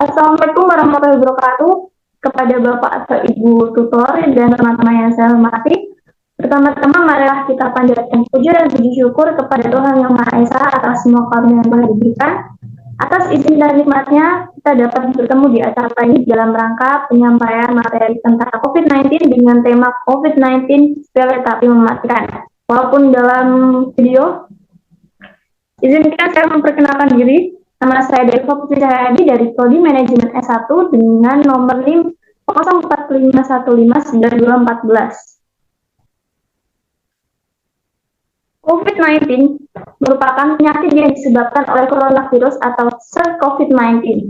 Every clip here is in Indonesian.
Assalamualaikum warahmatullahi wabarakatuh kepada Bapak atau Ibu tutor dan teman-teman yang saya hormati. Pertama-tama marilah kita panjatkan puji dan puji syukur kepada Tuhan Yang Maha Esa atas semua karunia yang telah diberikan. Atas izin dan nikmatnya, kita dapat bertemu di acara ini dalam rangka penyampaian materi tentang COVID-19 dengan tema COVID-19 sepele tapi mematikan. Walaupun dalam video, izinkan saya memperkenalkan diri. Nama saya Deva Putri Cahyadi dari Prodi Manajemen S1 dengan nomor NIM 0451592214. COVID-19 merupakan penyakit yang disebabkan oleh coronavirus atau SARS-CoV-19.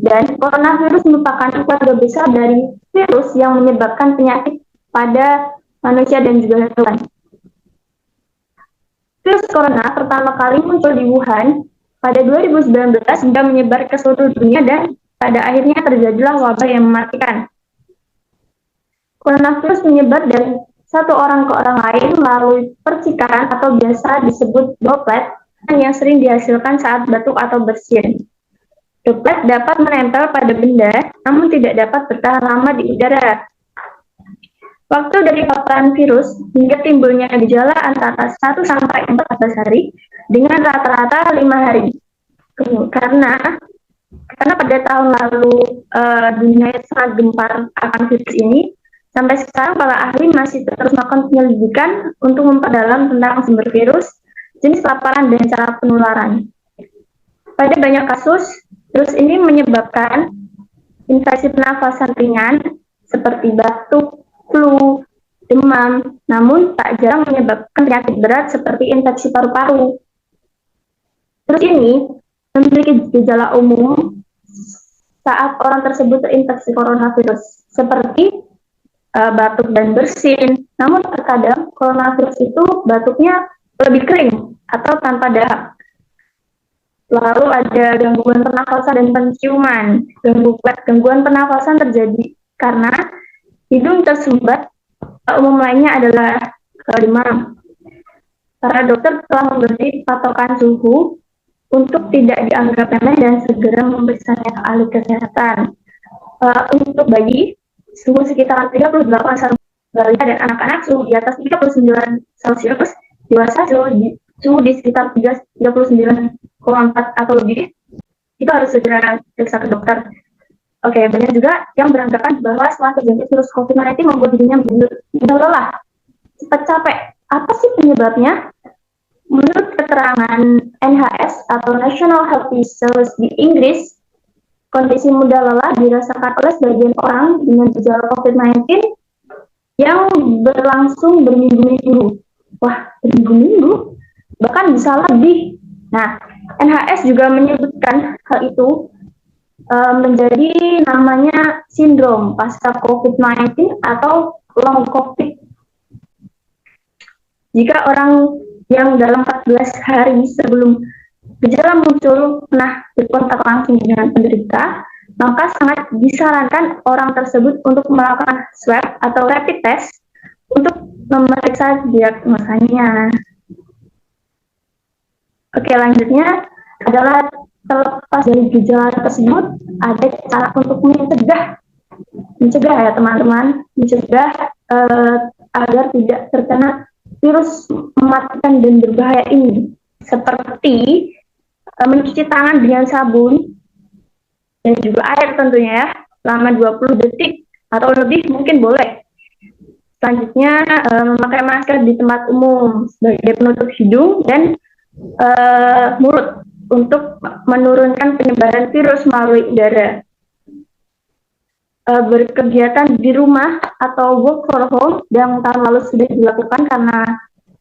Dan coronavirus merupakan keluarga besar dari virus yang menyebabkan penyakit pada manusia dan juga hewan. Virus corona pertama kali muncul di Wuhan pada 2019 hingga menyebar ke seluruh dunia dan pada akhirnya terjadilah wabah yang mematikan. Coronavirus menyebar dari satu orang ke orang lain melalui percikan atau biasa disebut droplet yang sering dihasilkan saat batuk atau bersin. Droplet dapat menempel pada benda, namun tidak dapat bertahan lama di udara. Waktu dari paparan virus hingga timbulnya gejala antara 1-14 hari dengan rata-rata 5 hari. Karena pada tahun lalu dunia sangat gempar akan virus ini, sampai sekarang para ahli masih terus melakukan penyelidikan untuk memperdalam tentang sumber virus, jenis paparan, dan cara penularan. Pada banyak kasus, virus ini menyebabkan infeksi pernafasan ringan seperti batuk, flu, demam, namun tak jarang menyebabkan penyakit berat seperti infeksi paru-paru. Virus ini memiliki gejala umum saat orang tersebut terinfeksi coronavirus, seperti batuk dan bersin. Namun terkadang coronavirus itu batuknya lebih kering atau tanpa dahak. Lalu ada gangguan pernafasan dan penciuman. Gangguan pernafasan terjadi karena hidung tersumbat. Umum lainnya adalah demam. Para dokter telah memberi patokan suhu untuk tidak dianggap remeh dan segera memeriksanya ke ahli kesehatan. Untuk bayi, suhu sekitar 38 Celcius dan anak-anak suhu di atas 39 Celcius, dewasa suhu di sekitar 39,4 atau lebih, itu harus segera periksa ke dokter. Oke, banyak juga yang beranggapan bahwa setelah terjangkit virus COVID-19 membuat dirinya mudah lelah, cepat capek. Apa sih penyebabnya? Menurut keterangan NHS atau National Health Service di Inggris, kondisi mudah lelah dirasakan oleh sebagian orang dengan gejala COVID-19 yang berlangsung berminggu-minggu. Wah, berminggu-minggu? Bahkan bisa lebih. Nah, NHS juga menyebutkan hal itu menjadi namanya sindrom pasca COVID-19 atau long COVID. Jika orang yang dalam 14 hari sebelum gejala muncul pernah berkontak langsung dengan penderita, maka sangat disarankan orang tersebut untuk melakukan swab atau rapid test untuk memeriksa diagnosanya. Oke, lanjutnya adalah terlepas dari gejala tersebut, ada cara untuk mencegah ya teman-teman, agar tidak terkena virus mematikan dan berbahaya ini, seperti mencuci tangan dengan sabun dan juga air tentunya ya, selama 20 detik atau lebih mungkin boleh. Selanjutnya memakai masker di tempat umum sebagai penutup hidung dan mulut untuk menurunkan penyebaran virus melalui udara. Berkegiatan di rumah atau work from home yang tahun lalu sudah dilakukan karena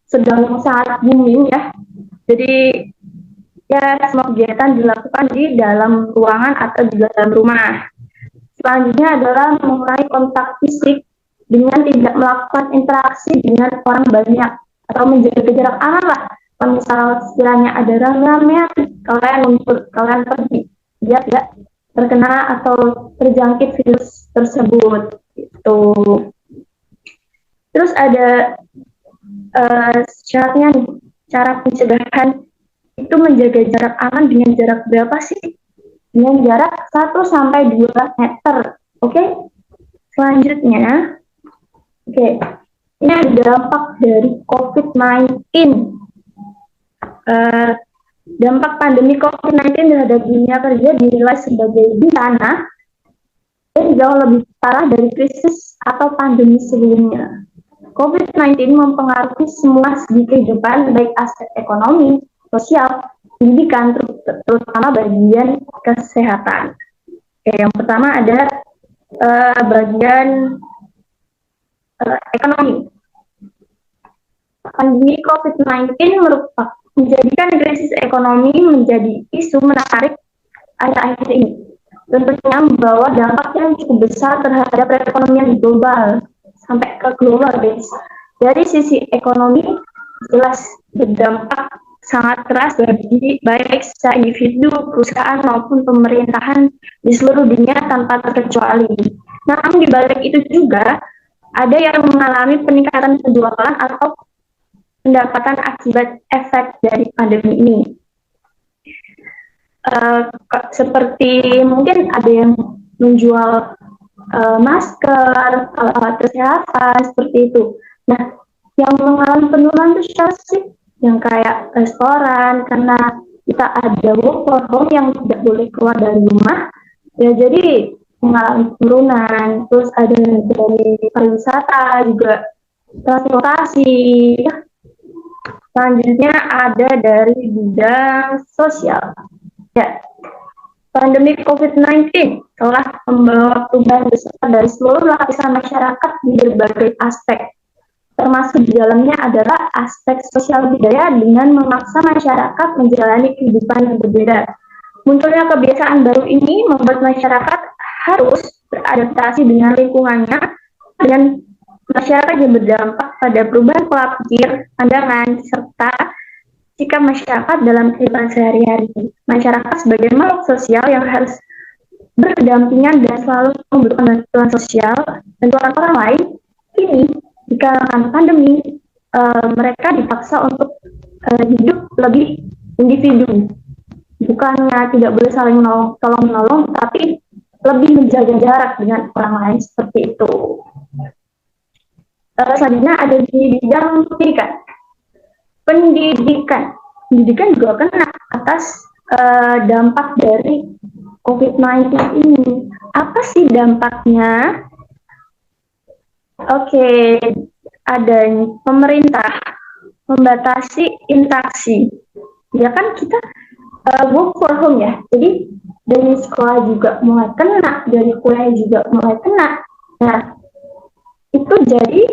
sedang sangat booming ya. Jadi ya semua kegiatan dilakukan di dalam ruangan atau di dalam rumah. Selanjutnya adalah mengurangi kontak fisik dengan tidak melakukan interaksi dengan orang banyak atau menjaga jarak aman lah. Kalau misal sekiranya ada rame-rame, kalian pergi biar tidak terkena atau terjangkit virus tersebut gitu. Terus ada syaratnya nih, cara pencegahan itu menjaga jarak aman dengan jarak berapa sih? dengan jarak 1 sampai 2 meter. Oke, selanjutnya, oke, ini ada dampak dari COVID-19. Dampak pandemi COVID-19 terhadap dunia kerja dinilai sebagai bencana dan jauh lebih parah dari krisis atau pandemi sebelumnya. COVID-19 mempengaruhi semua segi kehidupan, baik aspek ekonomi, sosial, pendidikan, terutama bagian kesehatan. Oke, yang pertama ada bagian ekonomi. Pandemi COVID-19 merupakan menjadikan krisis ekonomi menjadi isu menarik akhir-akhir ini. Tentunya membawa dampak yang cukup besar terhadap perekonomian global sampai ke global, guys. Dari sisi ekonomi jelas berdampak sangat keras bagi baik secara individu, perusahaan maupun pemerintahan di seluruh dunia tanpa terkecuali. Namun di balik itu juga ada yang mengalami peningkatan penjualan atau pendapatan akibat efek dari pandemi ini. Seperti mungkin ada yang menjual masker, alat kesehatan, seperti itu. Nah, yang mengalami penurunan itu siapa sih? Yang kayak restoran, karena kita ada work from home yang tidak boleh keluar dari rumah, ya jadi mengalami penurunan. Terus ada dari pariwisata juga, transportasi. Selanjutnya ada dari bidang sosial. Ya, pandemi COVID-19 telah membawa perubahan besar dari seluruh lapisan masyarakat di berbagai aspek. Termasuk di dalamnya adalah aspek sosial budaya dengan memaksa masyarakat menjalani kehidupan yang berbeda. Munculnya kebiasaan baru ini membuat masyarakat harus beradaptasi dengan lingkungannya, dan masyarakat yang berdampak pada perubahan pola pikir, pandangan, serta sikap masyarakat dalam kehidupan sehari-hari. Masyarakat sebagai makhluk sosial yang harus berdampingan dan selalu membutuhkan bantuan sosial, bantuan orang lain. Kini, di kalangan pandemi, mereka dipaksa untuk hidup lebih individu. Bukannya tidak boleh saling tolong-menolong, tapi lebih menjaga jarak dengan orang lain, seperti itu. Selanjutnya ada di bidang pendidikan. Pendidikan juga kena atas dampak dari COVID-19 ini. Apa sih dampaknya? Oke, ada pemerintah membatasi interaksi. Ya kan kita work from home ya, jadi dari sekolah juga mulai kena, dari kuliah juga mulai kena. Nah, itu jadi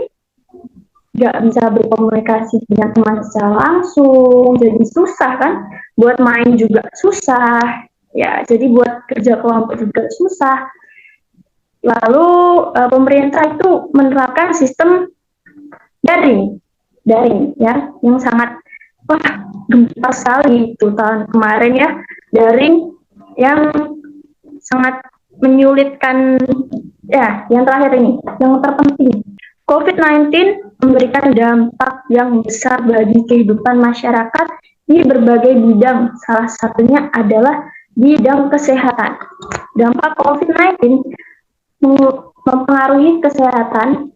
nggak bisa berkomunikasi dengan teman secara langsung, jadi susah kan, buat main juga susah, ya jadi buat kerja kelompok juga susah. Lalu pemerintah itu menerapkan sistem daring ya, yang sangat gempar sekali itu tahun kemarin ya, daring yang sangat menyulitkan. Ya, yang terakhir ini, yang terpenting, COVID-19 memberikan dampak yang besar bagi kehidupan masyarakat di berbagai bidang. Salah satunya adalah bidang kesehatan. Dampak COVID-19 mempengaruhi kesehatan,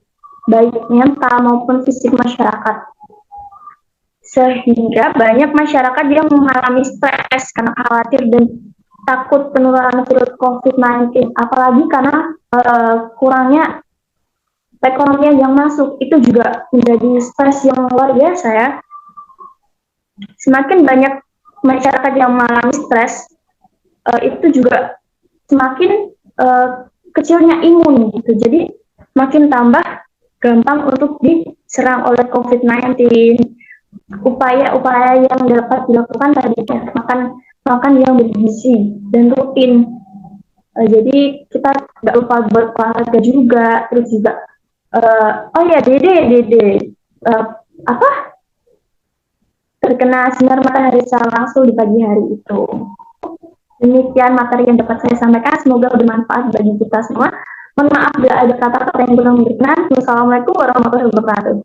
baik mental maupun fisik masyarakat. Sehingga banyak masyarakat yang mengalami stres karena khawatir dan takut penularan virus COVID-19, apalagi karena kurangnya perekonomian yang masuk, itu juga menjadi stres yang luar biasa ya. Semakin banyak masyarakat yang mengalami stres, itu juga semakin kecilnya imun gitu, jadi makin tambah gampang untuk diserang oleh COVID-19. Upaya-upaya yang dapat dilakukan tadi ya, makan yang bergizi dan rutin. Jadi kita nggak lupa buat olahraga juga, terus juga oh ya Dede apa terkena sinar matahari secara langsung di pagi hari itu. Demikian materi yang dapat saya sampaikan, semoga bermanfaat bagi kita semua. Mohon maaf bila ada kata-kata yang kurang berkenan. Wassalamualaikum warahmatullahi wabarakatuh.